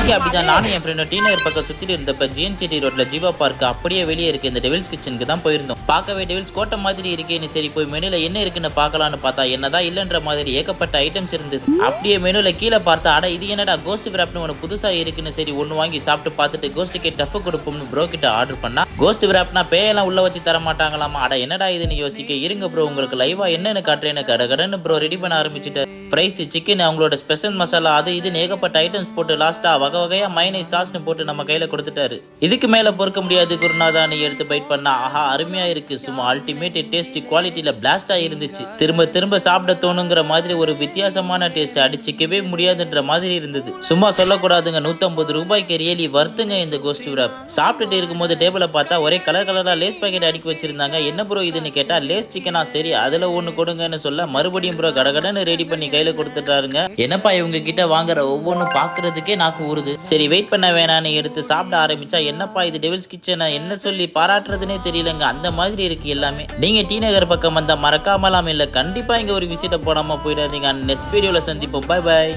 இன்னைக்கு அப்படிதான் நானும் என் ஃப்ரெண்ட் டி நகர் பக்கம் சுத்திட்டு இருந்தப்ப ஜிஎன்சிடி ரோட்ல ஜீவா பார்க் அப்படியே வெளியே இருக்கு இந்த டெவில்ஸ் கிச்சனுக்கு தான் போயிருந்தோம். பார்க்கவே டெவில்ஸ் கோட்டை மாதிரி இருக்கேன்னு சரி போய் மெனுல என்ன இருக்குன்னு பார்க்கலான்னு பார்த்தா என்னதான் இல்லன்ற மாதிரி ஏகப்பட்ட ஐட்டம்ஸ் இருந்தது. அப்படியே மெனுல கீழே பார்த்தா அட இது என்னடா கோஸ்ட் விராப்னு ஒன்று புதுசா இருக்குன்னு சரி ஒன்று வாங்கி சாப்பிட்டு பார்த்துட்டு கோஸ்ட்டுக்கே டஃப் கொடுப்போம்னு ப்ரோ கிட்ட ஆர்டர் பண்ணா கோஸ்ட் விராப்னா பேயெல்லாம் உள்ள வச்சு தர மாட்டாங்களாமா. அட என்னடா இதுன்னு யோசிக்க இருங்க ப்ரோ உங்களுக்கு லைவா என்னன்னு காட்டுறேன்னு கடன்னு ப்ரோ ரெடி பண்ண ஆரம்பிச்சுட்டு ஃப்ரைஸ் சிக்கன் அவங்களோட ஸ்பெஷல் மசாலா அது இது ஏகப்பட்ட ஐட்டம்ஸ் போட்டு லாஸ்டா வகை வகையா மைனஸ் சாஸ்னு போட்டு நம்ம கையில கொடுத்துட்டாரு. இதுக்கு மேல பொறுக்க முடியாது குருநாதான்னு எடுத்து பைட் பண்ணா ஆஹா அருமையா இருக்கு, சும்மா அல்டிமேட் டேஸ்ட் குவாலிட்டியில பிளாஸ்டா இருந்துச்சு. திரும்ப திரும்ப சாப்பிட தோணுங்கிற மாதிரி ஒரு வித்தியாசமான டேஸ்ட் அடிச்சுக்கவே முடியாதுன்ற மாதிரி இருந்தது. சும்மா சொல்லக்கூடாதுங்க, 150 ரூபாய்க்கு ரியலி வர்த்துங்க இந்த கோஸ்ட் விராப். சாப்பிட்டுட்டு இருக்கும்போது டேபிள பார்த்தா ஒரே கலரா லேஸ் பாக்கெட் அடுக்கி வச்சிருந்தாங்க. என்ன ப்ரோ இதுன்னு கேட்டா லேஸ் சிக்கனா, சரி அதுல ஒண்ணு கொடுங்கன்னு சொல்ல மறுபடியும் ப்ரோ கடகடன்னு ரெடி பண்ணி கையில கொடுத்துட்டாருங்க. என்னப்பா இவங்க கிட்ட வாங்குற ஒவ்வொன்றும் பாக்குறதுக்கே நாக்கு ஊறுது. சரி வெயிட் பண்ண வேணான்னு எடுத்து சாப்பிட ஆரம்பிச்சா என்னப்பா இது டெவில்ஸ் கிச்சனை என்ன சொல்லி பாராட்டுறதுனே தெரியலங்க, அந்த மாதிரி இருக்கு எல்லாமே. நீங்க டி நகர் பக்கம் வந்தா மறக்காமலாம் இல்ல கண்டிப்பா இங்க ஒரு விசிட்ட போடாம போயிடாதீங்க. நெக்ஸ்ட் வீடியோல சந்திப்போம். Bye by.